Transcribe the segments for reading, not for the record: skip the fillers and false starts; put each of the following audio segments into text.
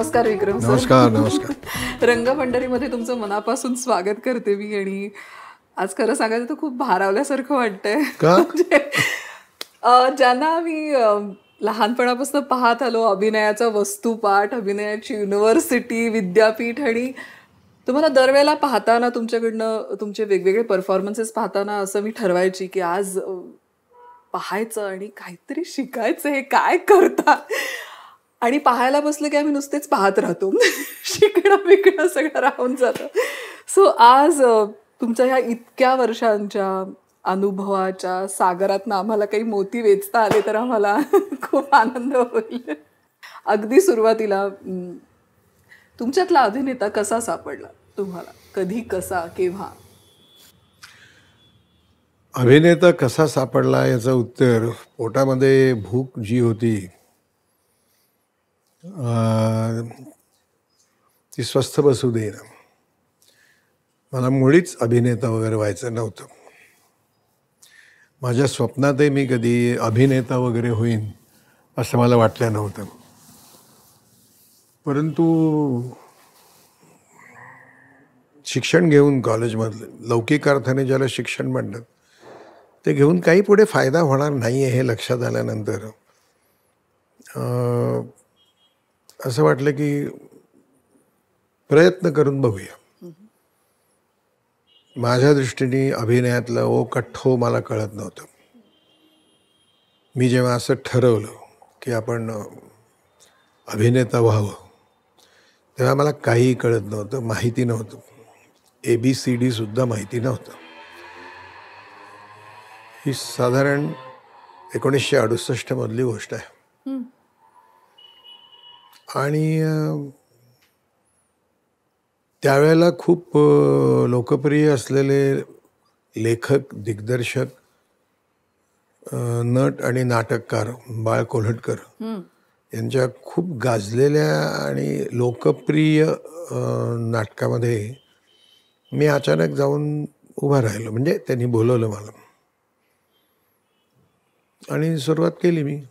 नमस्कार विक्रम सर. नमस्कार नमस्कार. रंगमंडळीमध्ये तुमचं मनापासून स्वागत करते मी. आणि आज खरं सांगायचं तर खूप भारावल्यासारखं वाटतंय. का? ज्यांना मी लहानपणापासून पाहत आलो, अभिनयाचा वस्तुपाठ, अभिनयाची युनिव्हर्सिटी, विद्यापीठ, आणि तुम्हाला दरवेळेला पाहताना तुमच्याकडनं तुमचे वेगवेगळे परफॉर्मन्सेस पाहताना असं मी ठरवायची की आज पाहायचं आणि काहीतरी शिकायचं, हे काय करता. आणि पाहायला बसलं की आम्ही नुसतेच पाहत राहतो. शिकणं बिकणं सगळं राहून जातं. सो आज तुमच्या ह्या इतक्या वर्षांच्या अनुभवाच्या सागरातनं आम्हाला काही मोती वेचता आले तर आम्हाला खूप आनंद होईल. अगदी सुरुवातीला तुमच्यातला अभिनेता कसा सापडला तुम्हाला? कधी, कसा, केव्हा? अभिनेता कसा सापडला याचं उत्तर, पोटामध्ये भूक जी होती ती स्वस्थ बसू देईना. मला मुळीच अभिनेता वगैरे व्हायचं नव्हतं. माझ्या स्वप्नातही मी कधी अभिनेता वगैरे होईन असं मला वाटलं नव्हतं. परंतु शिक्षण घेऊन कॉलेजमधलं, लौकिक अर्थाने ज्याला शिक्षण म्हणतात, ते घेऊन काही पुढे फायदा होणार नाही आहे हे लक्षात आल्यानंतर असं वाटलं की प्रयत्न करून बघूया. माझ्या दृष्टीने अभिनयातलं ओ कठ्ठो मला कळत नव्हतं. मी जेव्हा असं ठरवलं की आपण अभिनेता व्हावं, तेव्हा मला काहीही कळत नव्हतं, माहिती नव्हतं. ABCD सुद्धा माहिती नव्हतं. ही साधारण 1968 मधली गोष्ट आहे. आणि त्यावेळेला खूप लोकप्रिय असलेले लेखक, दिग्दर्शक, नट आणि नाटककार बाळ कोल्हटकर यांच्या खूप गाजलेल्या आणि लोकप्रिय नाटकामध्ये मी अचानक जाऊन उभा राहिलो. म्हणजे त्यांनी बोलवलं मला आणि सुरुवात केली मी.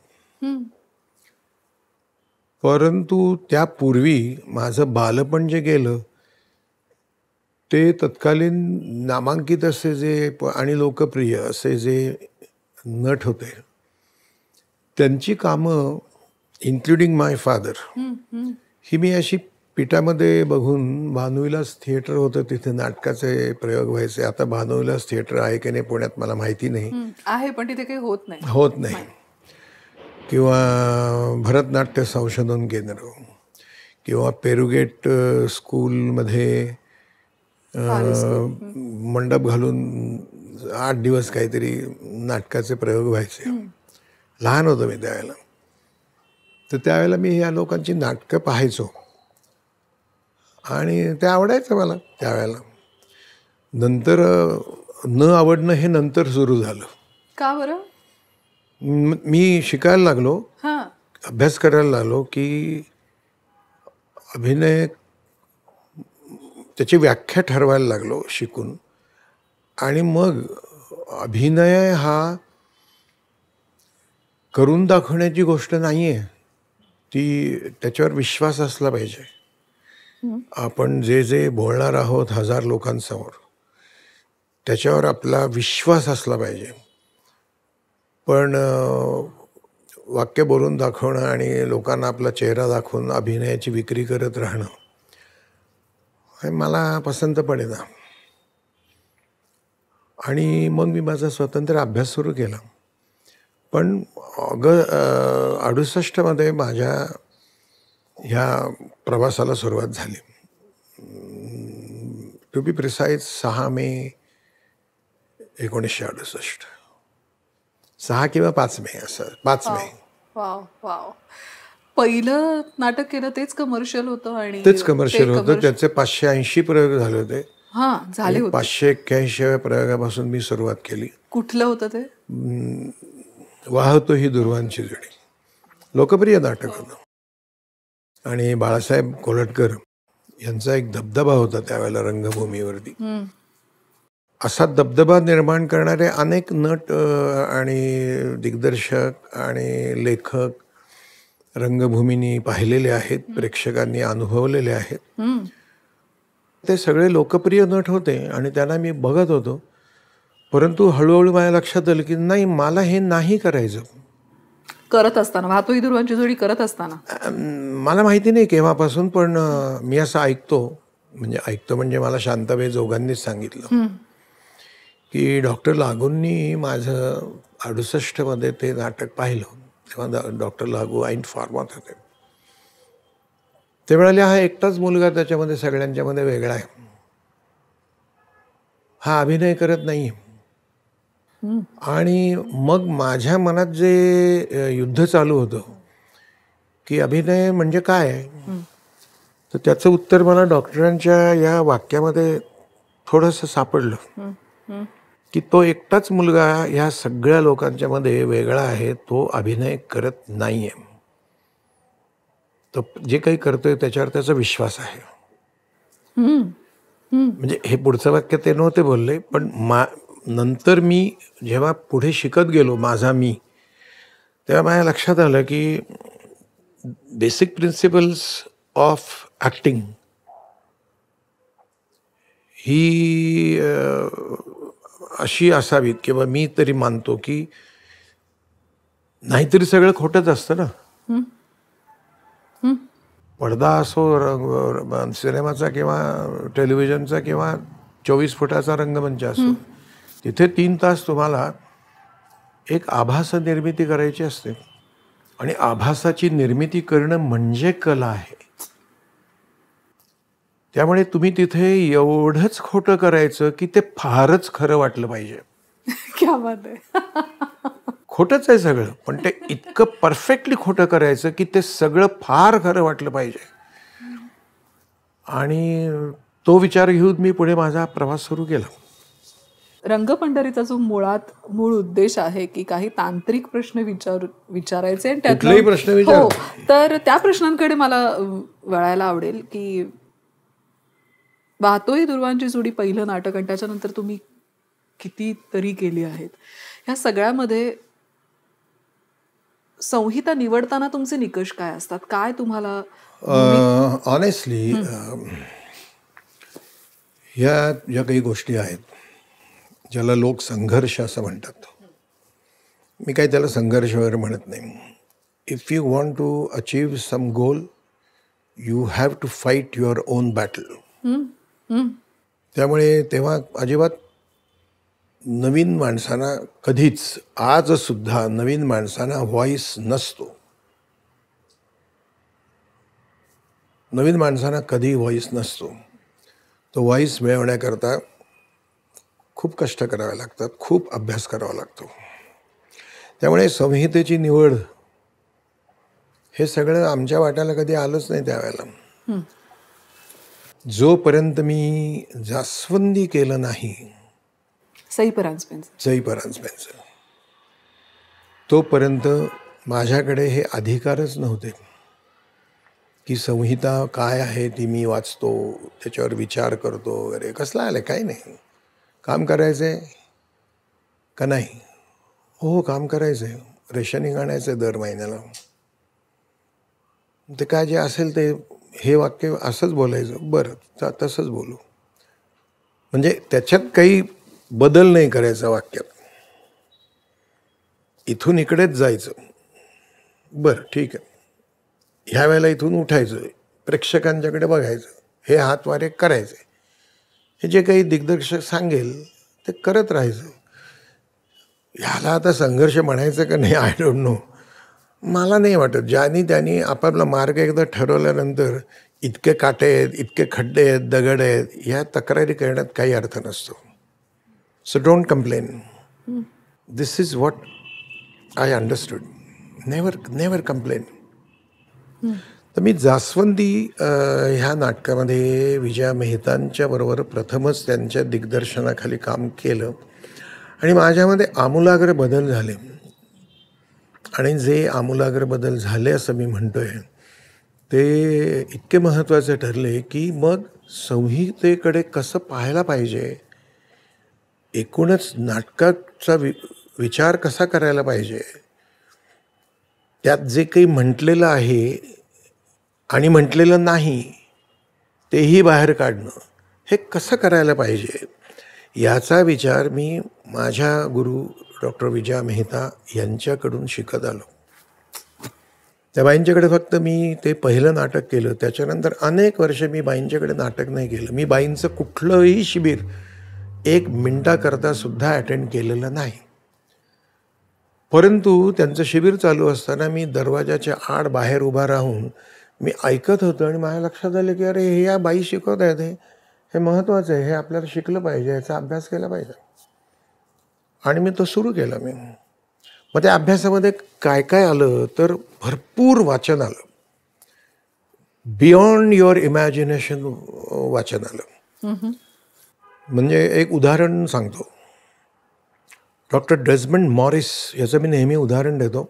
परंतु त्यापूर्वी माझं बालपण जे गेलं ते तत्कालीन नामांकित असे जे आणि लोकप्रिय असे जे नट होते त्यांची कामं, इन्क्लुडिंग माय फादर, ही मी अशी पिठामध्ये बघून, भानुविलास थिएटर होतं तिथे नाटकाचे प्रयोग व्हायचे. आता भानुविलास थिएटर आहे की नाही पुण्यात मला माहिती नाही. आहे पण तिथे काही होत नाही. किंवा भरतनाट्य संशोधन केंद्र किंवा पेरुगेट स्कूलमध्ये मंडप घालून 8 दिवस काहीतरी नाटकाचे प्रयोग व्हायचे. लहान होतो मी त्यावेळेला. तर त्यावेळेला मी ह्या लोकांची नाटकं पाहायचो आणि ते आवडायचं मला त्यावेळेला. नंतर न आवडणं हे नंतर सुरू झालं. का बरं? मी शिकायला लागलो, अभ्यास करायला लागलो की अभिनय, त्याची व्याख्या ठरवायला लागलो शिकून. आणि मग अभिनय हा करून दाखवण्याची गोष्ट नाही आहे, ती त्याच्यावर विश्वास असला पाहिजे. आपण जे जे बोलणार आहोत 1000 लोकांसमोर, त्याच्यावर आपला विश्वास असला पाहिजे. पण वाक्य बोलून दाखवणं आणि लोकांना आपला चेहरा दाखवून अभिनयाची विक्री करत राहणं हे मला पसंत पडेना. आणि मग मी माझा स्वतंत्र अभ्यास सुरू केला. पण 68 माझ्या ह्या प्रवासाला सुरुवात झाली. टू बी प्रिसाईज 6 मे 1968. 6 किंवा 5 मे असं. 5 मे. वाव. पहिलं नाटक केलं तेच कमर्शियल होतं. आणि तेच कमर्शियल होतं. त्याचे 580 प्रयोग झाले होते. झाले होते. 581व्या प्रयोगापासून मी सुरुवात केली. कुठलं होतं ते? वाहतो ही दुर्वांची जडी. लोकप्रिय नाटक होतं. आणि बाळासाहेब कोल्हटकर यांचा एक दबदबा होता त्यावेळेला रंगभूमीवरती. असा दबदबा निर्माण करणारे अनेक नट आणि दिग्दर्शक आणि लेखक रंगभूमीनी पाहिलेले आहेत, प्रेक्षकांनी अनुभवलेले आहेत. ते सगळे लोकप्रिय नट होते आणि त्यांना मी बघत होतो. परंतु हळूहळू माझ्या लक्षात आलं की नाही, मला हे नाही करायचं. करत असताना वाहतोही दुर्वांची जोडी करत असताना मला माहिती नाही केव्हापासून, पण मी असं ऐकतो म्हणजे मला शांताबाई जोगांनीच सांगितलं की डॉक्टर लागूंनी माझं 68 मध्ये ते नाटक पाहिलं. तेव्हा डॉक्टर लागू ऐन फॉर्मात होते. ते म्हणाले, हा एकटाच मुलगा त्याच्यामध्ये सगळ्यांच्यामध्ये वेगळा आहे, हा अभिनय करत नाही. आणि मग माझ्या मनात जे युद्ध चालू होतं की अभिनय म्हणजे काय, तर त्याचं उत्तर मला डॉक्टरांच्या या वाक्यामध्ये थोडंसं सापडलं की तो एकटाच मुलगा ह्या सगळ्या लोकांच्या मध्ये वेगळा आहे, तो अभिनय करत नाहीये. तो जे काही करतोय त्याच्यावर त्याचा विश्वास आहे. म्हणजे हे पुढचं वाक्य ते नव्हते बोलले, पण नंतर मी जेव्हा पुढे शिकत गेलो माझा मी, तेव्हा माझ्या लक्षात आलं की बेसिक प्रिन्सिपल्स ऑफ ॲक्टिंग ही अशी असावीत, किंवा मी तरी मानतो की नाहीतरी सगळं खोटंच असतं ना. पडदा असो सिनेमाचा किंवा टेलिव्हिजनचा किंवा 24 फुटाचा रंगमंच असो, तिथे 3 तास तुम्हाला एक आभास निर्मिती करायची असते. आणि आभासाची निर्मिती करणं म्हणजे कला आहे. त्यामुळे तुम्ही तिथे एवढंच खोटं करायचं की ते फारच खरं वाटलं पाहिजे. क्या बात आहे. खोटंच आहे सगळं, पण ते इतकं परफेक्टली खोटं करायचं की ते सगळं फार खरं वाटलं पाहिजे. आणि तो विचार घेऊन मी पुढे माझा प्रवास सुरू केला. रंगपंढरीचा जो मूळ उद्देश आहे की काही तांत्रिक प्रश्न विचारायचे आणि कुठलेही प्रश्न विचार, तर त्या प्रश्नांकडे मला वळायला आवडेल की वाहतोही दुर्वांची जोडी पहिलं नाटक आणि त्याच्यानंतर तुम्ही कितीतरी केली आहेत. ह्या सगळ्यामध्ये संहिता निवडताना तुमचे निकष काय असतात? काय तुम्हाला ऑनेस्टली ह्या ज्या काही गोष्टी आहेत ज्याला लोक संघर्ष असं म्हणतात, मी काही त्याला संघर्ष वगैरे म्हणत नाही. If you want to achieve some goal you have to fight your own battle. त्यामुळे तेव्हा अजिबात नवीन माणसांना कधीच, आजसुद्धा नवीन माणसांना व्हॉइस नसतो. नवीन माणसांना कधी व्हॉइस नसतो. तो व्हॉइस मिळवण्याकरता खूप कष्ट करावे लागतात, खूप अभ्यास करावा लागतो. त्यामुळे संहितेची निवड हे सगळं आमच्या वाट्याला कधी आलंच नाही त्यावेळेला. जोपर्यंत मी जास्वंदी केलं नाही, सई परांजपेंचं, तोपर्यंत माझ्याकडे हे अधिकारच नव्हते की संहिता काय आहे ती मी वाचतो, त्याच्यावर विचार करतो वगैरे. कसला आलं, काही नाही. काम करायचंय का नाही? हो, काम करायचंय. रेशनिंग आणायचं दर महिन्याला. ते काय जे असेल ते, हे वाक्य असंच बोलायचं. बरं, तसंच बोलू. म्हणजे त्याच्यात काही बदल नाही करायचा वाक्यात. इथून इकडेच जायचं. बरं, ठीक आहे. ह्या वेळेला इथून उठायचं, प्रेक्षकांच्याकडे बघायचं, हे हातवारे करायचे, हे जे काही दिग्दर्शक सांगेल ते करत राहायचं. ह्याला आता संघर्ष म्हणायचं का नाही, आय डोंट नो. मला नाही वाटत. ज्यांनी त्यांनी आपापला मार्ग एकदा ठरवल्यानंतर इतके काटे आहेत, इतके खड्डे आहेत, दगड आहेत, ह्या तक्रारी करण्यात काही अर्थ नसतो. So don't complain. This is what I understood. Never complain. तर मी जास्वंदी ह्या नाटकामध्ये विजया मेहतांच्या बरोबर प्रथमच त्यांच्या दिग्दर्शनाखाली काम केलं आणि माझ्यामध्ये आमूलाग्र बदल झाले. आणि जे आमूलाग्र बदल झाले असं मी म्हणतोय ते इतके महत्त्वाचे ठरले की मग संहितेकडे कसं पाहायला पाहिजे, एकूणच नाटकाचा विचार कसा करायला पाहिजे, त्यात जे काही म्हटलेलं आहे आणि म्हटलेलं नाही तेही बाहेर काढणं, हे कसं करायला पाहिजे याचा विचार मी माझ्या गुरु डॉक्टर विजया मेहता यांच्याकडून शिकत आलो. त्या बाईंच्याकडे फक्त मी ते पहिलं नाटक केलं, त्याच्यानंतर अनेक वर्ष मी बाईंच्याकडे नाटक नाही केलं. मी बाईंचं कुठलंही शिबिर 1 मिनिटाकरता सुद्धा अटेंड केलेलं नाही. परंतु त्यांचं शिबिर चालू असताना मी दरवाजाच्या आड बाहेर उभा राहून मी ऐकत होतो आणि माझ्या लक्षात आलं की अरे हे या बाई शिकवत आहेत, हे महत्त्वाचं आहे, हे आपल्याला शिकलं पाहिजे, याचा अभ्यास केला पाहिजे. आणि मी तो सुरू केला. मग त्या अभ्यासामध्ये काय काय आलं तर भरपूर वाचन आलं, बियॉन्ड युअर इमॅजिनेशन वाचन आलं. म्हणजे एक उदाहरण सांगतो. डॉक्टर डेझमंड मॉरिस याचं मी नेहमी उदाहरण देतो.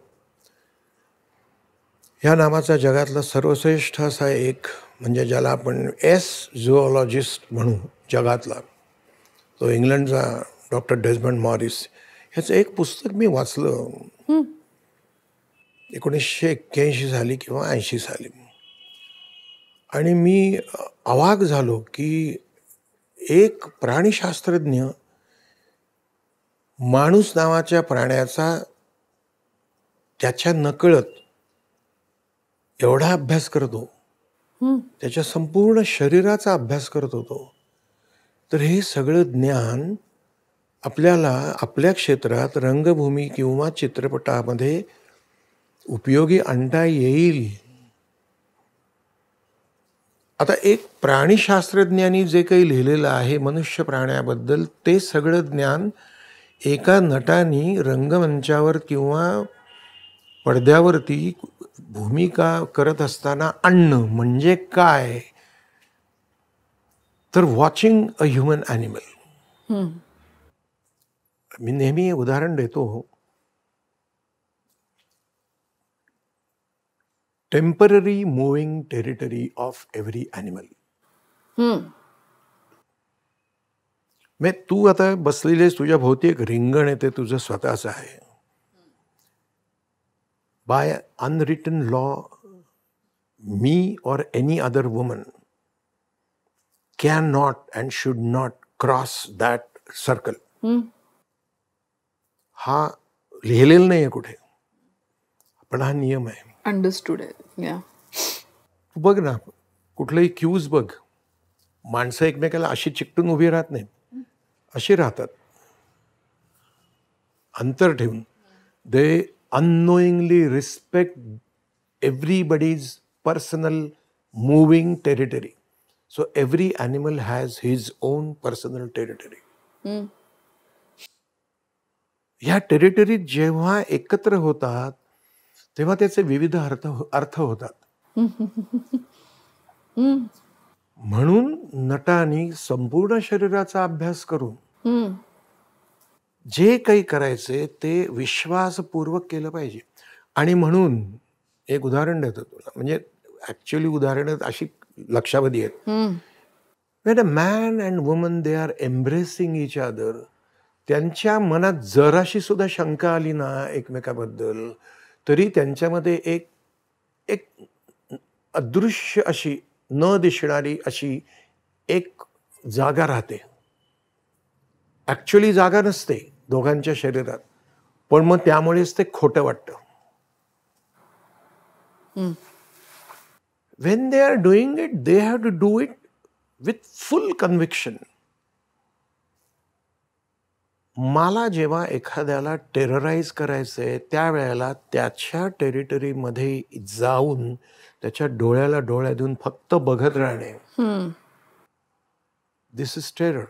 ह्या नावाचा जगातला सर्वश्रेष्ठ असा एक, म्हणजे ज्याला आपण झुऑलॉजिस्ट म्हणू जगातला, तो इंग्लंडचा डॉक्टर डेझमंड मॉरिस. ह्याचं एक पुस्तक मी वाचलं 1981 साली किंवा 80 साली. आणि मी अवाक झालो की एक प्राणीशास्त्रज्ञ माणूस नावाच्या प्राण्याचा त्याच्या नकळत एवढा अभ्यास करतो, त्याच्या संपूर्ण शरीराचा अभ्यास करत होतो. तर हे सगळं ज्ञान आपल्याला आपल्या क्षेत्रात रंगभूमी किंवा चित्रपटामध्ये उपयोगी आणता येईल. आता एक प्राणीशास्त्रज्ञांनी जे काही लिहिलेलं आहे मनुष्य प्राण्याबद्दल, ते सगळं ज्ञान एका नटाने रंगमंचावर किंवा पडद्यावरती भूमिका करत असताना आणणं म्हणजे काय तर वॉचिंग अ ह्युमन ॲनिमल. मी नेहमी उदाहरण देतो. Temporary moving territory of every animal. म्हणजे तू आता बसलेलेस, तुझ्या भोवती एक रिंगण आहे, ते तुझं स्वतःच आहे. बाय अनरिटन लॉ, मी और any other woman can not and should not cross that circle. हा लिहिलेला नाही आहे कुठे, पण हा नियम आहे. अंडरस्टूड आहे. तू बघ ना, कुठलंही क्यूज बघ, माणसं एकमेकाला अशी चिकटून उभी राहत नाहीत, अशी राहतात अंतर ठेवून. They unknowingly respect everybody's personal moving territory. So every animal has his own personal territory. ह्या टेरिटरीत जेव्हा एकत्र होतात तेव्हा त्याचे विविध अर्थ होतात. म्हणून नटांनी संपूर्ण शरीराचा अभ्यास करून जे काही करायचे ते विश्वासपूर्वक केलं पाहिजे. आणि म्हणून एक उदाहरण देतो तुला, म्हणजे ऍक्च्युअली उदाहरणं अशी लक्षावधी आहेत. When a man and woman they are embracing each other, त्यांच्या मनात जराशी सुद्धा शंका आली ना एकमेकाबद्दल, तरी त्यांच्यामध्ये एक एक अदृश्य अशी न दिसणारी अशी एक जागा राहते. ऍक्च्युअली जागा नसते दोघांच्या शरीरात, पण मग त्यामुळेच ते खोटं वाटतं. When they are doing it, they have to do it with full conviction. मला जेव्हा एखाद्याला टेरराईज करायचंय त्यावेळेला त्याच्या टेरिटरीमध्ये जाऊन त्याच्या डोळ्याला डोळ्या देऊन फक्त बघत राहणे, दिस इज टेरर.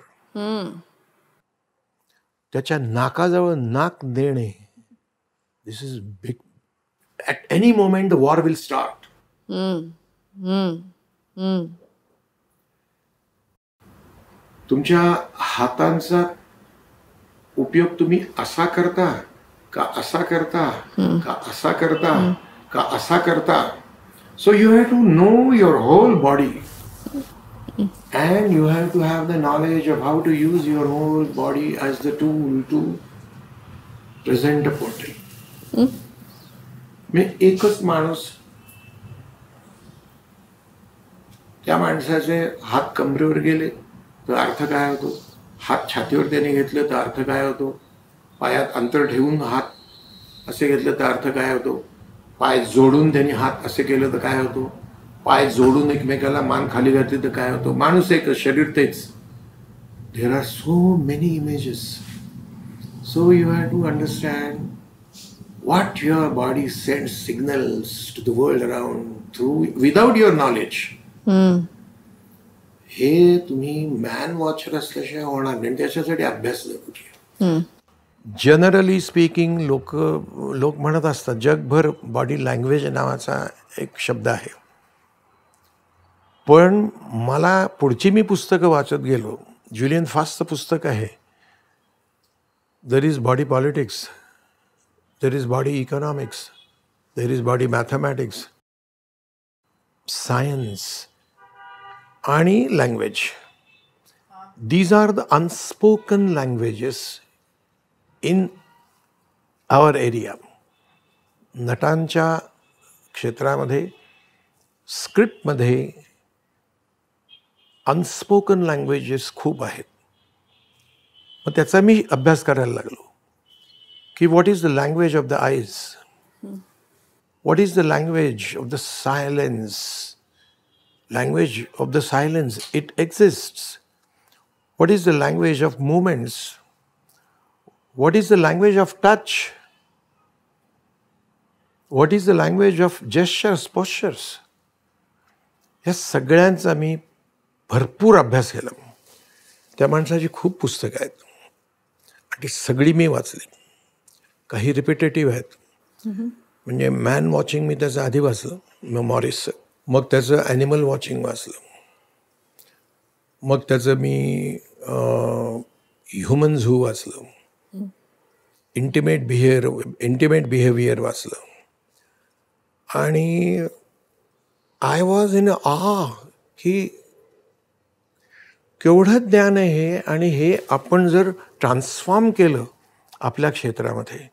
त्याच्या नाकाजवळ नाक देणे, this is big. At any moment the war will start. तुमच्या हातांचा उपयोग तुम्ही असा करता का असा करता का असा करता का असा करता. So you have to know your whole body and you have to have the knowledge of how to use your whole body as the tool to present a portrait. मी एकच माणूस, त्या माणसाचे हात कमरेवर गेले तर अर्थ काय होतो, हात छातीवर त्याने घेतलं तर अर्थ काय होतो, पायात अंतर ठेवून हात असे घेतलं तर अर्थ काय होतो, पाय जोडून त्यांनी हात असे केलं तर काय होतो, पाय जोडून एकमेकाला मान खाली घातली तर काय होतो. माणूस एक, शरीर तेच. There are so many images. So you have to understand what your body sends signals to the world around through without your knowledge. हे तुम्ही मॅन वॉचर असल्याशिवाय होणार नाही. त्याच्यासाठी अभ्यास जरुरी आहे. जनरली स्पीकिंग लोक म्हणत असतात, जगभर बॉडी लँग्वेज नावाचा एक शब्द आहे. पण मला पुढची मी पुस्तकं वाचत गेलो. ज्युलियन फास्टचं पुस्तक आहे, there is body politics, there is body economics, there is body mathematics, science, आणि language. These are the unspoken languages in our area. नटांच्या क्षेत्रामध्ये, स्क्रिप्टमध्ये अनस्पोकन लँग्वेजेस खूप आहेत. मग त्याचा मी अभ्यास करायला लागलो की what is the language of the eyes? What is the language of the silence? Language of the silence, it exists. What is the language of movements? What is the language of touch? What is the language of gestures, postures? या सगळ्यांचा मी भरपूर अभ्यास केला. त्या माणसाची खूप पुस्तकं आहेत आणि ती सगळी मी वाचली. काही रिपिटेटिव्ह आहेत. म्हणजे मॅन वॉचिंग मी त्याचं आधी वाचलं, मग मॉरिसचं. मग त्याचं ॲनिमल वॉचिंग वाचलं. मग त्याचं मी ह्युमन झू वाचलं. इंटिमेट बिहेवियर वाचलं. आणि आय वॉज इन की केवढं ज्ञान आहे हे. आणि हे आपण जर ट्रान्सफॉर्म केलं आपल्या क्षेत्रामध्ये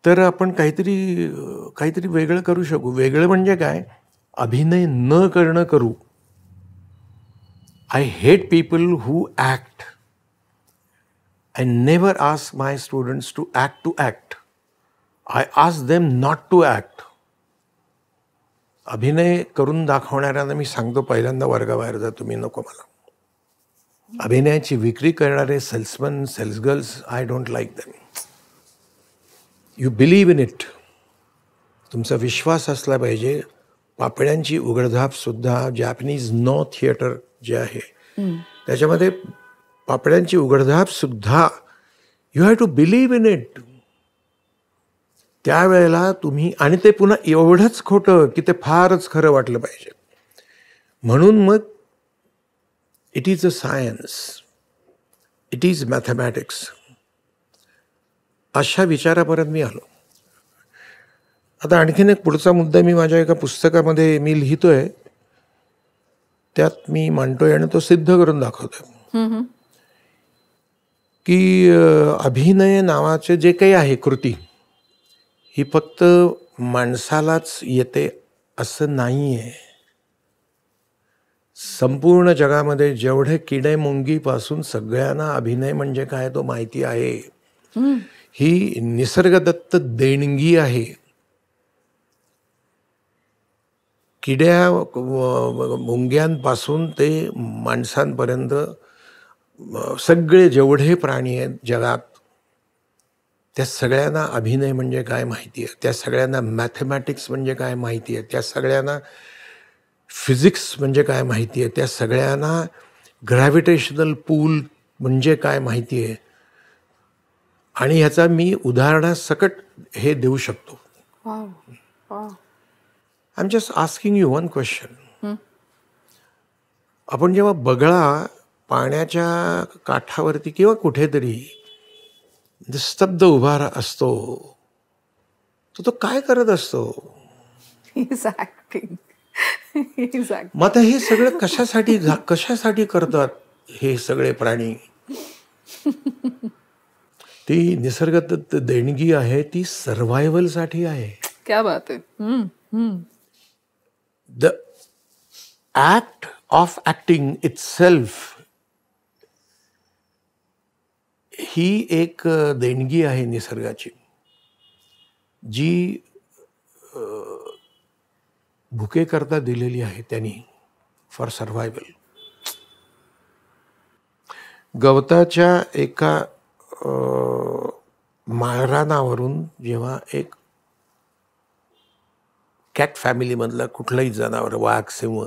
तर आपण काहीतरी वेगळं करू शकू. वेगळं म्हणजे काय, अभिनय न करणं करू. I hate people who act. I never ask my students to act. I ask them not to act. अभिनय करून दाखवणाऱ्यांना मी सांगतो, पहिल्यांदा वर्गाबाहेर जा तुम्ही, नको मला. अभिनयाची विक्री करणारे salesman, salesgirls, I don't like them. You believe in it. तुमचा विश्वास असला पाहिजे. पापड्यांची उघडझापसुद्धा जॅपनीज नो थिएटर जे आहे त्याच्यामध्ये पापड्यांची उघडझापसुद्धा you have to believe in it. त्यावेळेला तुम्ही, आणि ते पुन्हा एवढंच खोटं की ते फारच खरं वाटलं पाहिजे. म्हणून मग it is a science, it is mathematics, अशा विचारापर्यंत मी आलो. आता आणखीन एक पुढचा मुद्दा मी माझ्या एका पुस्तकामध्ये मी लिहितोय, त्यात मी मांडतोय आणि तो सिद्ध करून दाखवतोय की अभिनय नावाचे जे काही आहे कृती, ही फक्त माणसालाच येते असं नाही आहे. संपूर्ण जगामध्ये जेवढे किडे मुंगीपासून सगळ्यांना अभिनय म्हणजे काय तो माहिती आहे. ही निसर्गदत्त देणगी आहे. किड्या मुंग्यांपासून ते माणसांपर्यंत सगळे जेवढे प्राणी आहेत जगात, त्या सगळ्यांना अभिनय म्हणजे काय माहिती आहे. त्या सगळ्यांना मॅथमॅटिक्स म्हणजे काय माहिती आहे. त्या सगळ्यांना फिजिक्स म्हणजे काय माहिती आहे. त्या सगळ्यांना ग्रॅव्हिटेशनल पूल म्हणजे काय माहिती आहे. आणि ह्याचा मी उदाहरणासकट हे देऊ शकतो. I am just asking you one question. आपण जेव्हा बगळा पाण्याच्या काठावरती किंवा कुठेतरी स्तब्ध उभा असतो, तर तो काय करत असतो? मग आता हे सगळं कशासाठी करतात हे सगळे प्राणी? ती निसर्गदत्त देणगी आहे, ती सर्व्हायव्हलसाठी आहे. क्या बात आहे. The act of acting itself ही एक देणगी आहे निसर्गाची, जी भुकेकरता दिलेली आहे त्यांनी फॉर सर्व्हायव्हल. गवताच्या एका माळरानावरून जेव्हा एक कॅट फॅमिलीमधलं कुठलंही जनावर, वाघ, सिंह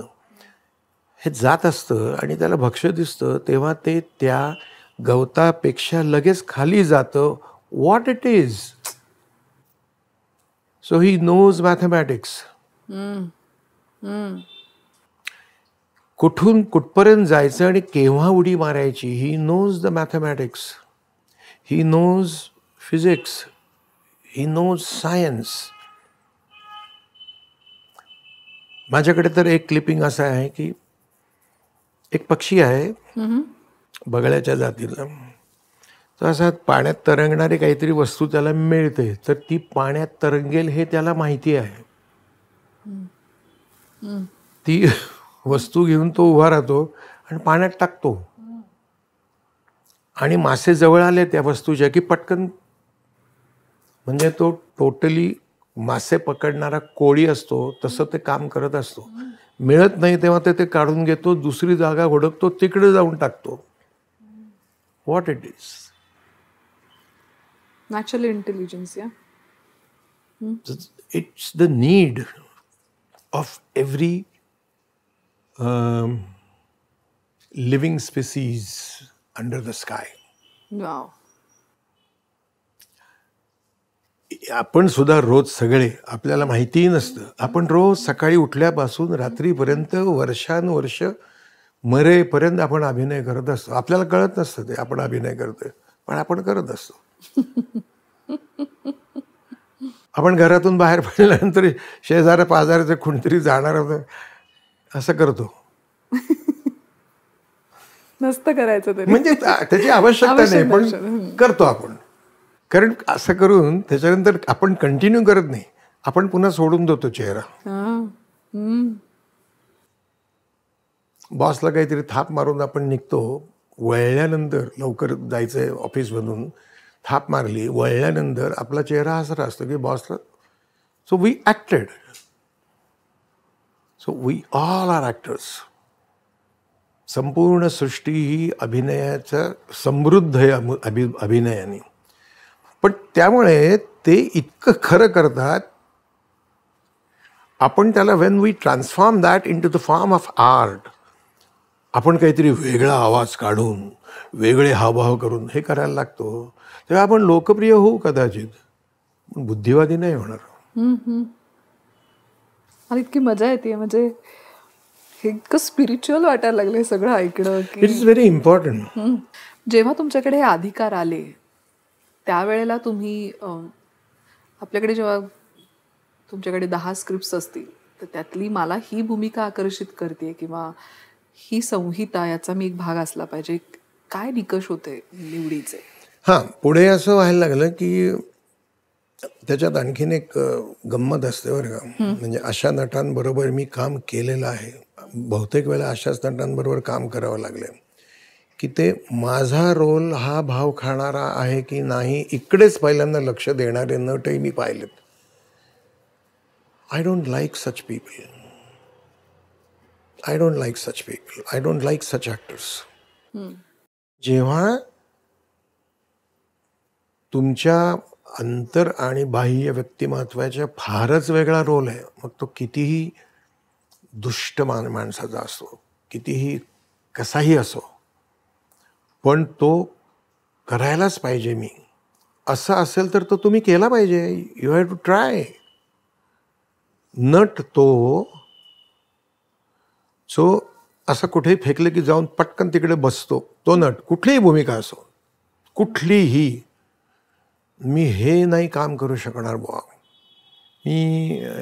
हे जात असतं आणि त्याला भक्ष्य दिसतं, तेव्हा ते त्या गवतापेक्षा लगेच खाली जातं. What it is. So he knows mathematics. कुठून कुठपर्यंत जायचं आणि केव्हा उडी मारायची, he knows the mathematics, he knows physics, he knows science. माझ्याकडे तर एक क्लिपिंग असं आहे की एक पक्षी आहे बगळ्याच्या जातीला, तर असा पाण्यात तरंगणारी काहीतरी वस्तू त्याला मिळते, तर ती पाण्यात तरंगेल हे त्याला माहिती आहे. ती वस्तू घेऊन तो उभा राहतो आणि पाण्यात टाकतो, आणि मासे जवळ आले त्या वस्तूच्या की पटकन, म्हणजे तो टोटली मासे पकडणारा कोळी असतो तसं ते काम करत असतो. मिळत नाही तेव्हा ते काढून घेतो, दुसरी जागा हुडकतो, तिकडे जाऊन टाकतो. What it is. Natural intelligence. या it's the need of every living species under the sky. Wow. आपण सुद्धा रोज सगळे, आपल्याला माहितीही नसतं, आपण रोज सकाळी उठल्यापासून रात्रीपर्यंत वर्षानुवर्ष मरेपर्यंत आपण अभिनय करत असतो. आपल्याला कळत नसतं ते आपण अभिनय करतोय, पण आपण करत असतो. आपण घरातून बाहेर पडल्यानंतर शेजाऱ्या पाजाऱ्याचं कोणतरी जाणार होतं असं करतो. नसतं करायचं तरी, म्हणजे त्याची आवश्यकता नाही, पण करतो आपण. कारण असं करून त्याच्यानंतर आपण कंटिन्यू करत नाही, आपण पुन्हा सोडून देतो चेहरा. बॉसला काहीतरी थाप मारून आपण निघतो, वळल्यानंतर लवकर जायचंय ऑफिसमधून, थाप मारली, वळल्यानंतर आपला चेहरा हसरा असतो की बॉसला. So we acted. So we all are actors. संपूर्ण सृष्टी ही अभिनयाचं समृद्ध आहे अभिनयाने. पण त्यामुळे ते इतकं खरं करतात, आपण त्याला when we transform that into the form of art, आपण काहीतरी वेगळा आवाज काढून, वेगळे हावभाव करून हे करायला लागतो, तेव्हा आपण लोकप्रिय होऊ कदाचित, पण बुद्धिवादी नाही होणार. मला इतकी मजा येते, म्हणजे हे इतकं स्पिरिच्युअल वाटायला लागलं सगळं ऐकणं. It is very important. जेव्हा तुमच्याकडे हे अधिकार आले त्यावेळेला तुम्ही आपल्याकडे जेव्हा तुमच्याकडे 10 स्क्रिप्ट्स असतील तर त्यातली मला ही भूमिका आकर्षित करते किंवा ही संहिता, याचा मी एक भाग असला पाहिजे, काय निकष होते निवडीचे? हां, पुढे असं व्हायला लागलं की त्याच्यात आणखीन एक गंमत असते बरं का. म्हणजे अशा नटांबरोबर मी काम केलेलं आहे, बहुतेक वेळेला अशाच नटांबरोबर काम करावं लागलं की ते माझा रोल हा भाव खाणारा आहे की नाही इकडेच पहिल्यांदा लक्ष देणारे नटही मी पाहिलेत. I don't like such people. I don't like such people. I don't like such actors. जेव्हा तुमच्या अंतर आणि बाह्य व्यक्तिमत्वाच्या फारच वेगळा रोल आहे, मग तो कितीही दुष्ट माणसाचा असो, कितीही कसाही असो, पण तो करायलाच पाहिजे मी, असं असेल तर तो तुम्ही केला पाहिजे. You have to try. नट तो सो असं कुठेही फेकलं की जाऊन पटकन तिकडे बसतो तो नट, कुठलीही भूमिका असो, कुठलीही. मी हे नाही काम करू शकणार बुवा, मी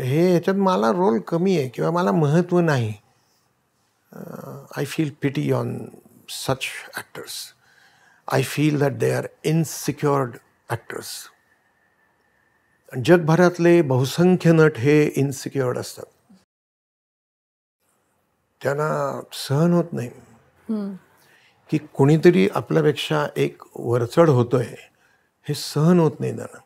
हे ह्याच्यात मला रोल कमी आहे किंवा मला महत्त्व नाही. I feel pity on such actors. I feel that they are insecure actors. जगभरातले बहुसंख्य नट हे इन्सिक्युअर्ड असतात. त्यांना सहन होत नाही की कोणीतरी आपल्यापेक्षा एक वरचढ होतोय, हे सहन होत नाही त्यांना.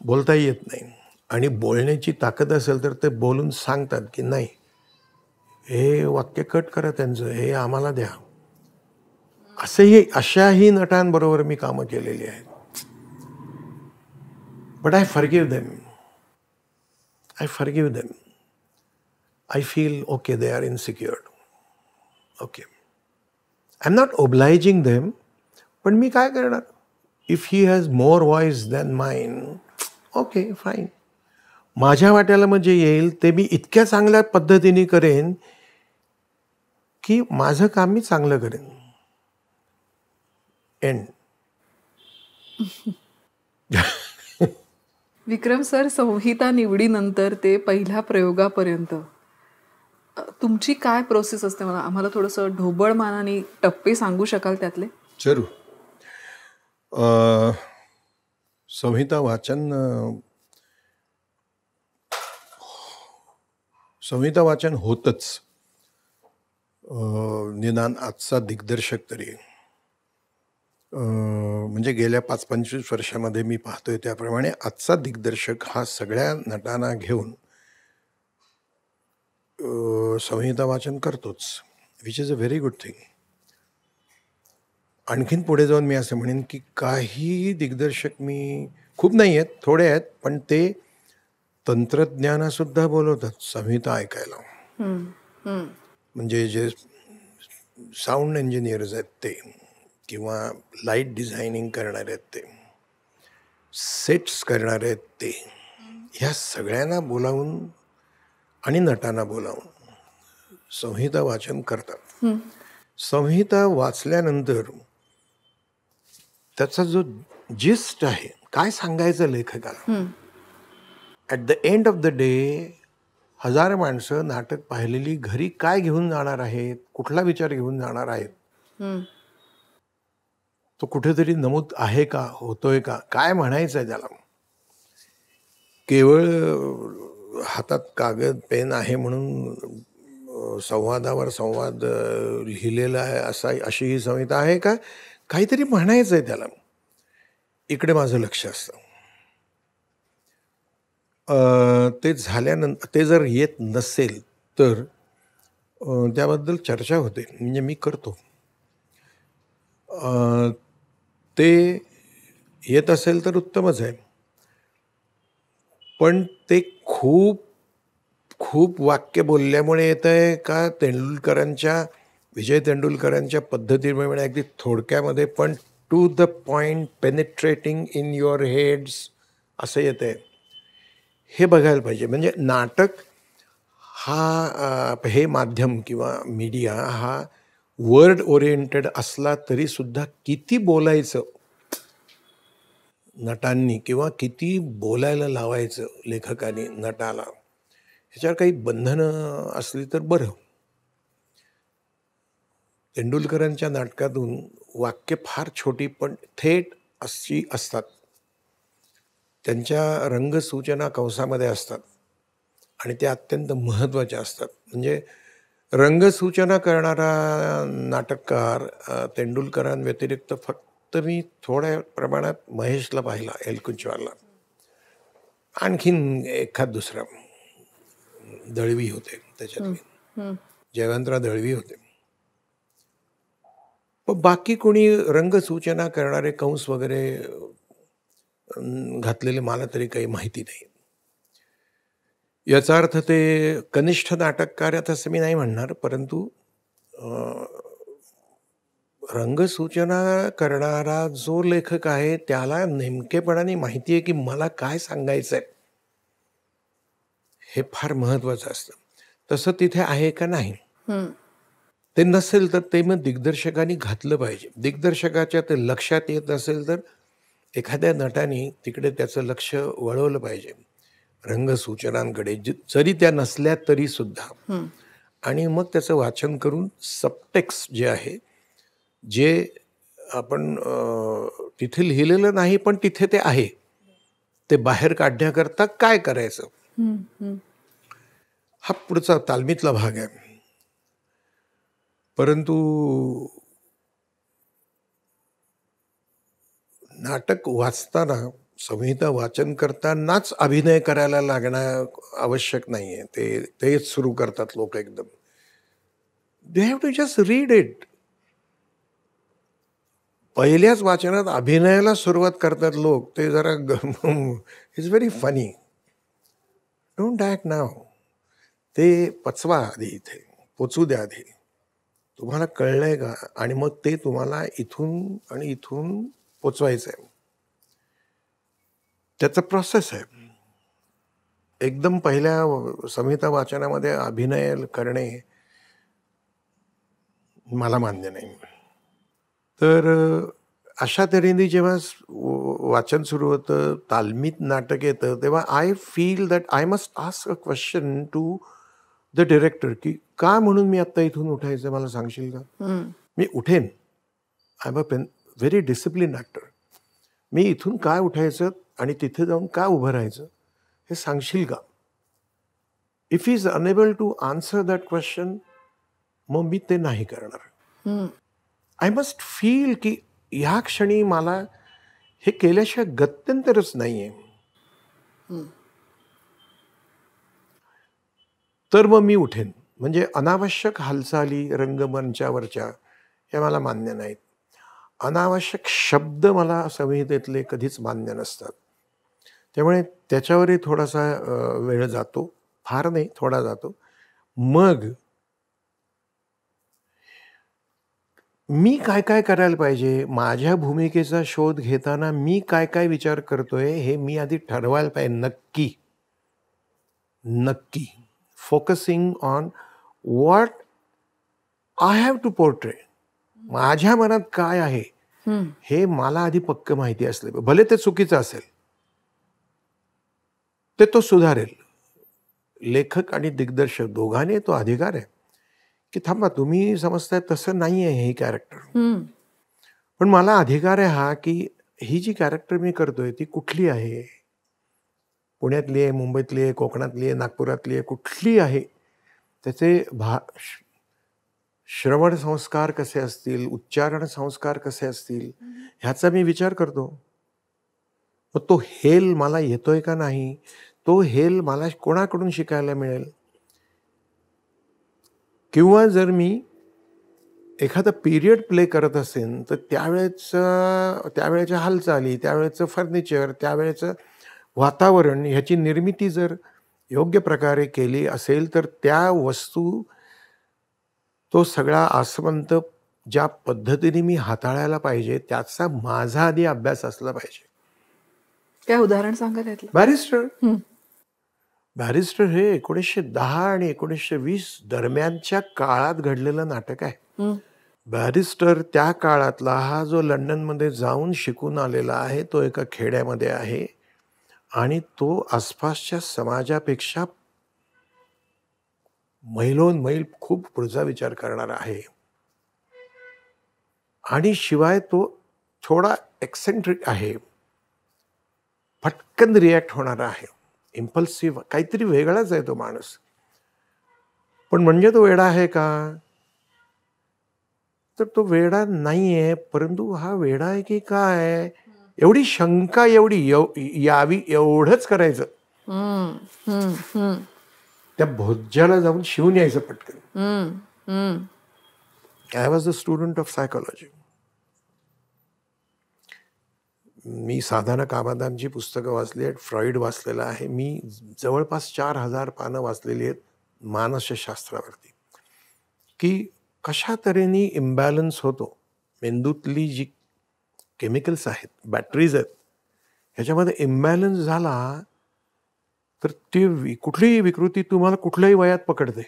बोलताही येत नाही. आणि बोलण्याची ताकद असेल तर ते बोलून सांगतात की नाही, हे वाक्य कट करा त्यांचं, हे आम्हाला द्या. अशाही नटांबरोबर मी कामं केलेली आहेत. But I forgive them. I feel, okay, they are insecure. Okay. I'm not obliging them, पण मी काय करणार? If he has more voice than mine, okay, fine. माझ्या वाट्याला म्हणजे येईल ते मी इतक्या चांगल्या पद्धतीने करेन की माझं काम मी चांगलं करेन. एंड. विक्रम सर, संहिता निवडीनंतर ते पहिल्या प्रयोगापर्यंत तुमची काय प्रोसेस असते? आम्हाला थोडंसं ढोबळ मानाने टप्पे सांगू शकाल त्यातले? जरूर. संहिता वाचन होतच. निदान आजचा दिग्दर्शक तरी, म्हणजे गेल्या 5-25 वर्षामध्ये मी पाहतोय त्याप्रमाणे आजचा दिग्दर्शक हा सगळ्या नटांना घेऊन संहिता वाचन करतोच, which is a very good thing. आणखीन पुढे जाऊन मी असं म्हणेन की काही दिग्दर्शक, मी खूप नाही आहेत, थोडे आहेत, पण ते तंत्रज्ञानासुद्धा बोलवतात संहिता ऐकायला. म्हणजे जे साऊंड इंजिनियर्स आहेत ते, किंवा लाईट डिझायनिंग करणारे आहेत ते, सेट्स करणारे आहेत ते, ह्या सगळ्यांना बोलावून आणि नटांना बोलावून संहिता वाचन करतात. संहिता वाचल्यानंतर त्याचा जो जिस्ट आहे, काय सांगायचं लेखकाला, at the end of the day 1000 माणसं नाटक पाहिलेली घरी काय घेऊन जाणार आहेत, कुठला विचार घेऊन जाणार आहेत, तो कुठेतरी नमूद आहे का, होतोय का, काय म्हणायचं आहे त्याला. केवळ हातात कागद पेन आहे म्हणून संवादावर संवाद लिहिलेला आहे अशी ही संहिता आहे का, काहीतरी म्हणायचं आहे त्याला. इकडे माझं लक्ष असतं. ते झाल्यानंतर ते जर येत नसेल तर त्याबद्दल चर्चा होते, म्हणजे मी करतो. ते येत असेल तर उत्तमच आहे, पण ते खूप खूप वाक्य बोलल्यामुळे येत आहे का विजय तेंडुलकरांच्या पद्धतीमुळे अगदी थोडक्यामध्ये पण to the point, penetrating in your heads असं येत आहे, हे बघायला पाहिजे. म्हणजे नाटक हे माध्यम किंवा मीडिया हा वर्ड ओरिएंटेड असला तरी सुद्धा किती बोलायचं नटांनी, किंवा किती बोलायला लावायचं लेखकाने नटाला, ह्याच्यावर काही बंधनं असली तर बरं. तेंडुलकरांच्या नाटकातून वाक्य फार छोटी पण थेट अशी असतात. त्यांच्या रंगसूचना कंसामध्ये असतात आणि त्या अत्यंत महत्त्वाच्या असतात. म्हणजे रंगसूचना करणारा नाटककार तेंडुलकरांव्यतिरिक्त फक्त मी थोड्या प्रमाणात महेशला पाहिला, एलकुंचवारला, आणखीन एखाद दुसरा, दळवी होते त्याच्यात, जयवंतराव दळवी होते. पण बाकी कोणी रंगसूचना करणारे कंस वगैरे घातलेले मला तरी काही माहिती नाही. याचा अर्थ ते कनिष्ठ नाटककार आहेत असं मी नाही म्हणणार, परंतु रंगसूचना करणारा जो लेखक आहे त्याला नेमकेपणाने माहिती आहे की मला काय सांगायचं आहे, हे फार महत्त्वाचं असतं. तसं तिथे आहे का नाही, ते नसेल तर ते मग दिग्दर्शकांनी घातलं पाहिजे. दिग्दर्शकाच्या ते लक्षात येत नसेल तर एखाद्या नटाने तिकडे त्याचं लक्ष वळवलं पाहिजे रंगसूचनांकडे, जरी त्या नसल्या तरी सुद्धा. आणि मग त्याचं वाचन करून सबटेक्स्ट जे आहे, जे आपण तिथे लिहिलेलं नाही पण तिथे ते आहे, ते बाहेर काढण्याकरता काय करायचं, हा पुढचा तालमीतला भाग आहे. परंतु नाटक वाचताना, संहिता वाचन करतानाच अभिनय करायला लागणं आवश्यक नाहीये. तेच सुरू करतात लोक एकदम. They have to just read it. पहिल्याच वाचनात अभिनयाला सुरुवात करतात लोक. ते जरा it's very funny. Don't act now. ते पचवा आधी, इथे पोचू द्या आधी. तुम्हाला कळलंय का? आणि मग ते तुम्हाला इथून आणि इथून पोचवायचं आहे. त्याचा प्रोसेस आहे. एकदम पहिल्या संहिता वाचनामध्ये अभिनय करणे मला मान्य नाही. तर अशा तऱ्हेने जेव्हा वाचन सुरू होतं, तालमीत नाटक येतं, तेव्हा I feel that I must ask a question to the director की का म्हणून मी आत्ता इथून उठायचं, मला सांगशील का? मी उठेन. I am a very discipline actor. मी इथून काय उठायचं आणि तिथे जाऊन का उभं राहायचं हे सांगशील का? If he is unable to answer that question, मग मी ते नाही करणार. आय मस्ट फील की ह्या क्षणी मला हे केल्याशिवाय गत्यंतरच नाहीये. तर मग मी उठेन. म्हणजे अनावश्यक हालचाली रंगमंचावरच्या हे मला मान्य नाहीत. अनावश्यक शब्द मला संहितेतले कधीच मान्य नसतात. त्यामुळे त्याच्यावरही थोडासा वेळ जातो. फार नाही, थोडा जातो. मग मी काय काय करायला पाहिजे, माझ्या भूमिकेचा शोध घेताना मी काय काय विचार करतोय हे मी आधी ठरवायला पाहिजे. नक्की focusing on what I have to portray. माझ्या मनात काय आहे हे मला आधी पक्क माहिती असले. भले ते चुकीचं असेल, ते तो सुधारेल. लेखक आणि दिग्दर्शक दोघांनी तो अधिकार आहे की थांबा, तुम्ही समजताय तसं नाही आहे हे कॅरेक्टर. पण मला अधिकार आहे हा की ही जी कॅरेक्टर मी करतोय ती कुठली आहे, पुण्यातली आहे, मुंबईतली आहे, कोकणातली आहे, नागपुरातली आहे, कुठली आहे, त्याचे श्रवण संस्कार कसे असतील, उच्चारण संस्कार कसे असतील, ह्याचा मी विचार करतो. मग तो हेल मला येतोय का नाही, तो हेल मला कोणाकडून शिकायला मिळेल. किंवा जर मी एखादा पिरियड प्ले करत असेल तर त्यावेळेच्या हालचाली, त्यावेळेचं फर्निचर, त्यावेळेचं वातावरण ह्याची निर्मिती जर योग्य प्रकारे केली असेल तर त्या वस्तू, तो सगळा आसमंत ज्या पद्धतीने मी हाताळायला पाहिजे त्याचा माझा आधी अभ्यास असला पाहिजे. काय उदाहरण सांगा त्यातलं? बॅरिस्टर हे 1910 आणि 1920 दरम्यानच्या काळात घडलेलं नाटक आहे. बॅरिस्टर त्या काळातला हा जो लंडनमध्ये जाऊन शिकून आलेला आहे, तो एका खेड्यामध्ये आहे आणि तो आसपासच्या समाजापेक्षा मैलोनमैल खूप पुढचा विचार करणारा आहे. आणि शिवाय तो थोडा एक्सेंट्रिक आहे, फटकन रिॲक्ट होणारा आहे, इम्पल्सिव्ह, काहीतरी वेगळाच आहे तो माणूस. पण म्हणजे तो वेडा आहे का? तर तो वेडा नाहीये. परंतु हा वेडा आहे की काय, एवढी शंका यावी एवढंच करायचं. त्या भोज्याला जाऊन शिवून यायचं पटकन. I was the student of psychology. मी साधारण कामादांची पुस्तकं वाचली आहेत, फ्रॉइड वाचलेला आहे. मी जवळपास 4000 पानं वाचलेली आहेत मानसशास्त्रावरती, की कशा तऱ्हेने इम्बॅलन्स होतो. मेंदूतली जी केमिकल्स आहेत, बॅटरीज आहेत, ह्याच्यामध्ये इम्बॅलन्स झाला तर ती कुठलीही विकृती तुम्हाला कुठल्याही वयात पकडते.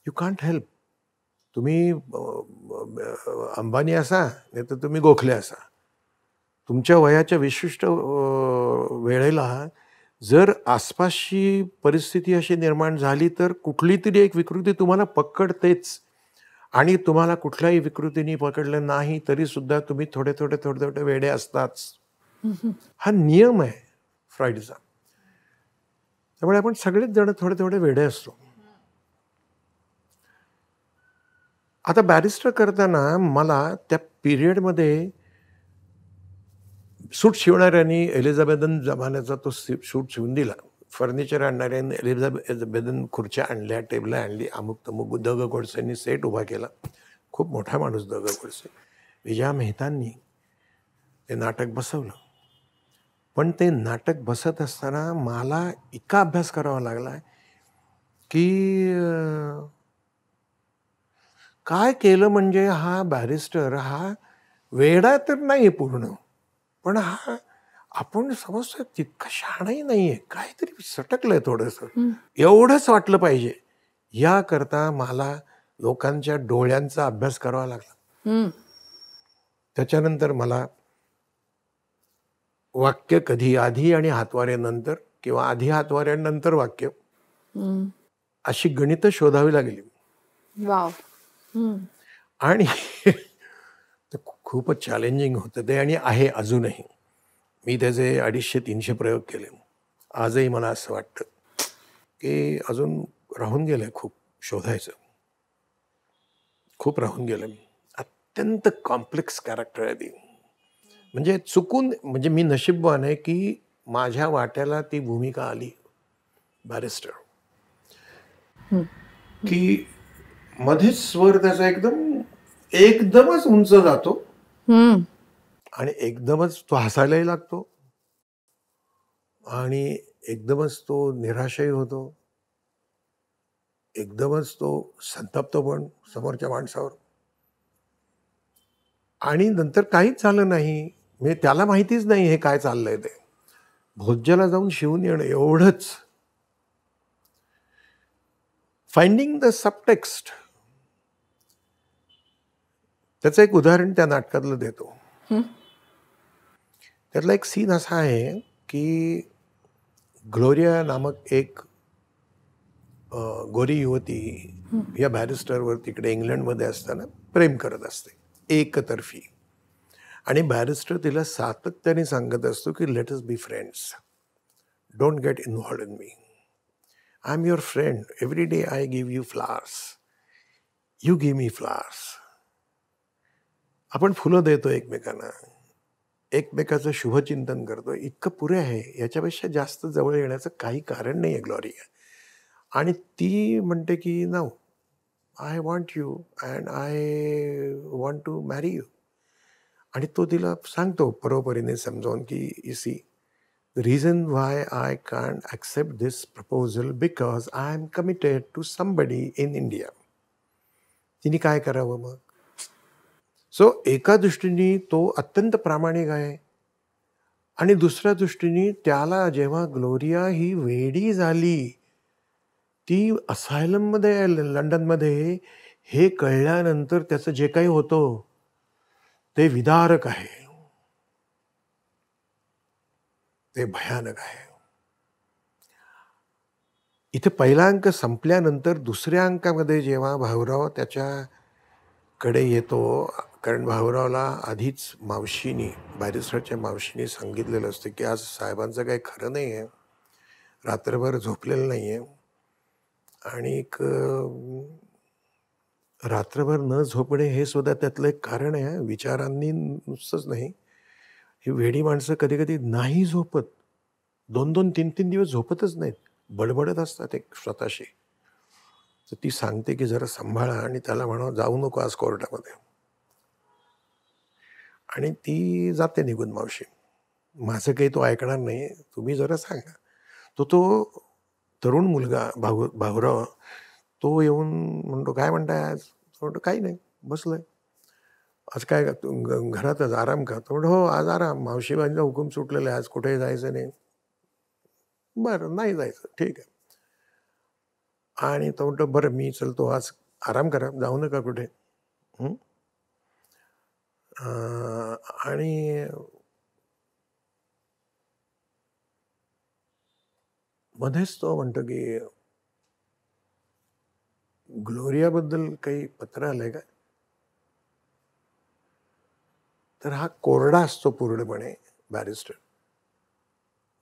You can't help. तुम्ही अंबानी असा, नाही तर तुम्ही गोखले असा, तुमच्या वयाच्या विशिष्ट वेळेला जर आसपासची परिस्थिती अशी निर्माण झाली तर कुठली तरी एक विकृती तुम्हाला पकडतेच. आणि तुम्हाला कुठल्याही विकृतीने पकडलं नाही तरी सुद्धा तुम्ही थोडे थोडे वेडे असताच. हा नियम आहे. फ्रॉइडचा. त्यामुळे आपण सगळेच जण थोडे थोडे वेडे असतो. आता बॅरिस्टर करताना मला त्या पिरियडमध्ये सूट शिवणाऱ्यांनी एलिझाबेथन जमान्याचा तो सूट शिवून दिला. फर्निचर आणणाऱ्यांनी एलिझाबेथन खुर्च्या आणल्या, टेबलं आणली, अमुक तमुक. द ग गोडसेंनी सेट उभा केला. खूप मोठा माणूस द ग गोडसे. विजया मेहतांनी ते नाटक बसवलं. पण ते नाटक बसत असताना मला इतका अभ्यास करावा लागला की काय केलं म्हणजे हा बॅरिस्टर हा वेडा तर नाही पूर्ण, पण हा आपण समजतो तितकं शहाणाही नाहीये, काहीतरी सटकलंय थोडंसं, एवढंच वाटलं पाहिजे. याकरता मला लोकांच्या डोळ्यांचा अभ्यास करावा लागला. त्याच्यानंतर मला वाक्य कधी आधी आणि हातवाऱ्यानंतर किंवा आधी हातवाऱ्यानंतर वाक्य अशी गणितं शोधावी लागली. वाव. आणि ते खूपच चॅलेंजिंग होतं ते, आणि आहे अजूनही. मी त्याचे 250-300 प्रयोग केले. आजही मला असं वाटतं की अजून राहून गेलं खूप शोधायचं, खूप राहून गेलं. अत्यंत कॉम्प्लेक्स कॅरेक्टर आहे ती. म्हणजे चुकून, म्हणजे मी नशीबवान आहे की माझ्या वाट्याला ती भूमिका आली बॅरिस्टर, की मध्येच स्वर त्याचा एकदमच उंच जातो आणि एकदमच तो हसायलाही लागतो आणि एकदमच तो निराशही होतो, एकदमच तो संतप्तो पण समोरच्या माणसावर, आणि नंतर काहीच झालं नाही. म्हणजे त्याला माहितीच नाही हे काय चाललंय ते. भोज्याला जाऊन शिवून येणं एवढंच. फाइंडिंग द सबटेक्स्ट, त्याचं एक उदाहरण त्या नाटकातलं देतो. त्यातला एक सीन असा आहे की ग्लोरिया नामक एक गोरी युवती या बॅरिस्टरवर तिकडे इंग्लंडमध्ये असताना प्रेम करत असते, एकतर्फी. आणि बॅरिस्टर तिला सातत्याने सांगत असतो की let us be friends, don't get involved in me, I am your friend, every day I give you flowers, you give me flowers. आपण फुलं देतो एकमेकांना, एकमेकाचं शुभचिंतन करतो, इतकं पुरे आहे. याच्यापेक्षा जास्त जवळ येण्याचं काही कारण नाही आहे ग्लोरिया. आणि ती म्हणते की no, I want you and I want to marry you. आणि तो तिला सांगतो परोपरीने समजावून की you see, the reason why I can't accept this proposal because I am committed to somebody in India. तिने काय करावं मग? सो एका दृष्टीने तो अत्यंत प्रामाणिक आहे, आणि दुसऱ्या दृष्टीने त्याला जेव्हा ग्लोरिया ही वेडी झाली, ती असायलममध्ये लंडनमध्ये, हे कळल्यानंतर त्याचं जे काही होतं ते विदारक आहे, ते भयानक आहे. इथे पहिला अंक संपल्यानंतर दुसऱ्या अंकामध्ये जेव्हा भाऊराव त्याच्याकडे येतो, कारण भाऊरावला आधीच मावशीनी, बॅरिस्टरच्या मावशीनी सांगितलेलं असतं की आज साहेबांचं काही खरं नाही आहे, रात्रभर झोपलेलं नाही आहे, आणि रात्रभर न झोपणे हे सुद्धा त्यातलं एक कारण आहे. विचारांनी नुसतंच नाही, ही वेडी माणसं कधी कधी नाही झोपत, 2-2, 3-3 दिवस झोपतच नाहीत, बडबडत असतात एक स्वतःशी. तर ती सांगते की जरा सांभाळा, आणि त्याला म्हणा जाऊ नको आज कोर्टामध्ये. आणि ती जाते निघून मावशी, माझं काही तो ऐकणार नाही, तुम्ही जरा सांगा. तो तरुण मुलगा भाऊराव, तो येऊन म्हणतो काय म्हणताय आज? तो म्हणतो काही नाही, बसलोय. आज काय घरातच आराम का? तो म्हणतो हो आज आराम, मावशीबाईंचा हुकूम सुटलेला आहे, आज कुठेही जायचं नाही. बरं नाही जायचं, ठीक आहे. आणि तो म्हणतो बरं मी चलतो, आज आराम करा, जाऊ नका कुठे. आणि मध्येच तो म्हणतो की ग्लोरियाबद्दल काही पत्र आलंय का? तर हा कोरडा असतो पूर्णपणे बॅरिस्टर,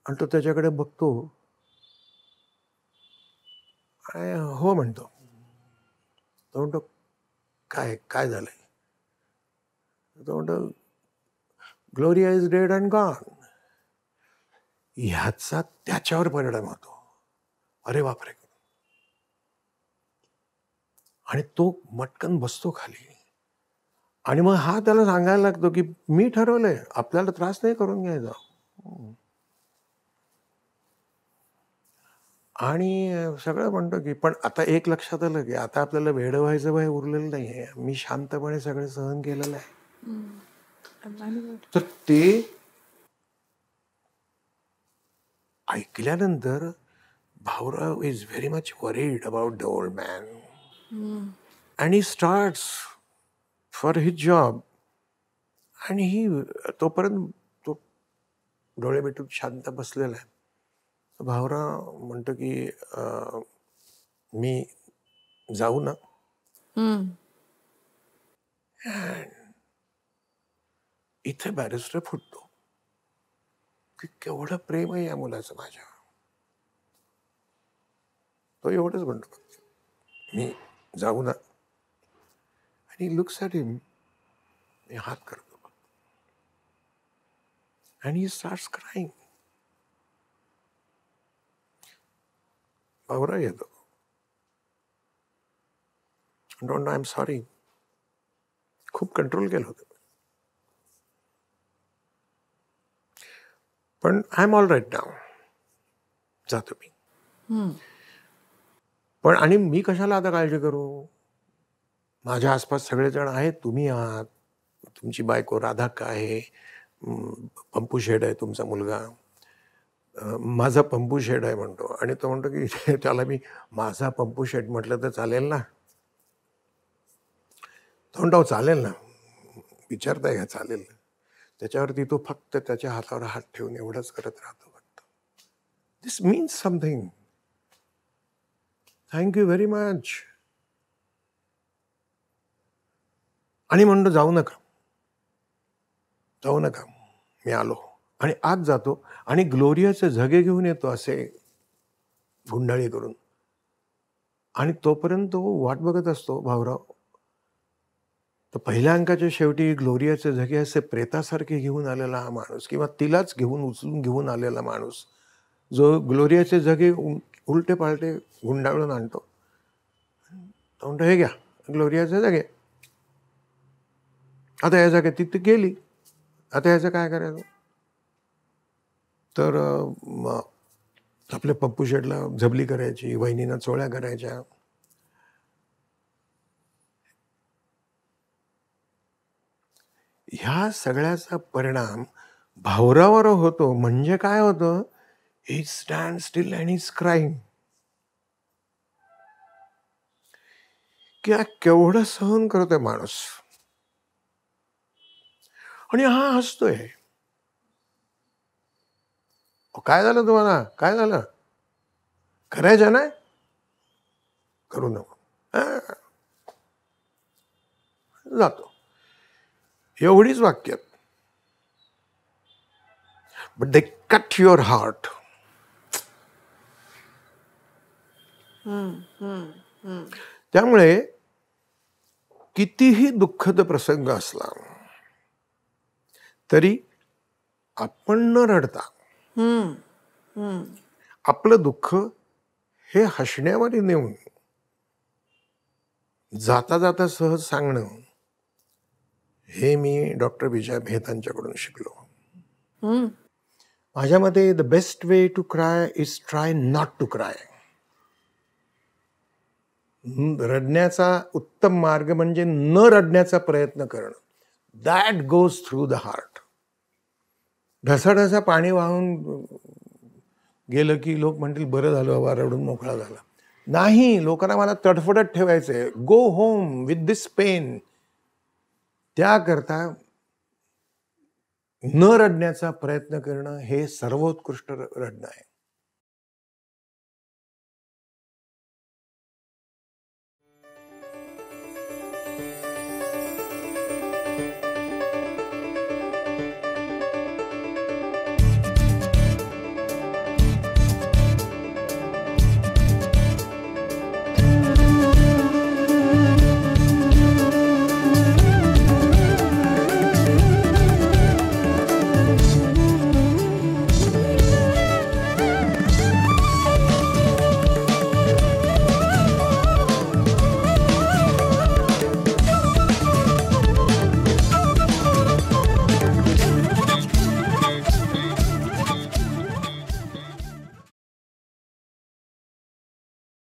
आणि तो त्याच्याकडे बघतो आणि हो म्हणतो. तो म्हणतो, काय काय झालंय? तो म्हणतो, Gloria is dead and gone. ह्याचा त्याच्यावर परिणाम होतो. अरे बापरे. आणि तो मटकन बसतो खाली आणि मग हा त्याला सांगायला लागतो की मी ठरवलंय, आपल्याला त्रास नाही करून घ्यायचा. आणि सगळं म्हणतो की पण आता एक लक्षात आलं की आता आपल्याला वेड व्हायचं वय उरलेलं नाहीये. मी शांतपणे सगळं सहन केलेलं आहे. तर ते ऐकल्यानंतर Bhaurao is very much worried about the old man and he starts for his job. आणि ही तोपर्यंत तो डोळे मिटून शांत बसलेला आहे. भाऊराव म्हणतो की मी जाऊ ना. इथे बॅरिस्टर फुटतो की केवढं प्रेम आहे या मुलाचं माझ्यावर. तो एवढंच म्हणतो, मी जाऊ ना. आणि लुक्स ॲट हिम. मी हात करतो आणि ही स्टार्ट्स क्राईंग. भाऊराव येतो. Don't I am sorry. खूप कंट्रोल केलं होतं पण I am all right now. जातो मी. पण आणि मी कशाला आता काळजी करू? माझ्या आसपास सगळेजण आहेत. तुम्ही आहात, तुमची बायको राधाक्का आहे, पंपू शेड आहे तुमचा मुलगा, माझा पंपू शेड आहे म्हणतो. आणि तो म्हणतो की त्याला मी माझा पंपू शेड म्हटलं तर चालेल ना? तो म्हणतो चालेल ना. विचारताय का चालेल? त्याच्यावरती तो फक्त त्याच्या हातावर हात ठेवून एवढंच करत राहतो. This means something. Thank you very much. आणि म्हणतो जाऊ नका, जाऊ नका, मी आलो. आणि आत जातो आणि ग्लोरियाचे झगे घेऊन येतो असे गुंडाळी करून. आणि तोपर्यंत तो वाट बघत असतो भाऊराव. तर पहिल्या अंकाच्या शेवटी ग्लोरियाचे झगे असे प्रेतासारखे घेऊन आलेला हा माणूस किंवा तिलाच उचलून घेऊन आलेला माणूस जो ग्लोरियाचे झगे उलटे पालटे गुंडाळून आणतो. तो म्हणतो, हे घ्या ग्लोरियाचे झगे. आता या जागेत ती गेली, आता याचं काय करायचं? तर आपल्या पप्पू शेटला झबली करायची, वहिनींना चोळ्या करायच्या. ह्या सगळ्याचा परिणाम भाऊरावावर होतो. म्हणजे काय होतं? He stand still and is crying. की केवढं सहन करतोय माणूस. आणि हा हसतोय. काय झालं तुम्हाला? काय झालं? करायचं ना? करू नको. जातो. एवढीच वाक्य. But they cut your heart. त्यामुळे कितीही दुःखद प्रसंग असला तरी आपण न रडता आपलं दुःख हे हसण्यावर नेऊन जाता जाता सहज सांगणं, हे मी डॉक्टर विजय मेहतांच्याकडून शिकलो. माझ्या मते the best way to cry is try not to cry. रडण्याचा उत्तम मार्ग म्हणजे न रडण्याचा प्रयत्न करणं. That goes through the heart. ढसाढसा पाणी वाहून गेलं की लोक म्हणतील बरं झालं बाबा, रडून मोकळा झाला. नाही, लोकांना मला तडफडत ठेवायचंय. Go home with this pain. त्याकरता न रडण्याचा प्रयत्न करणं हे सर्वोत्कृष्ट रडणं आहे.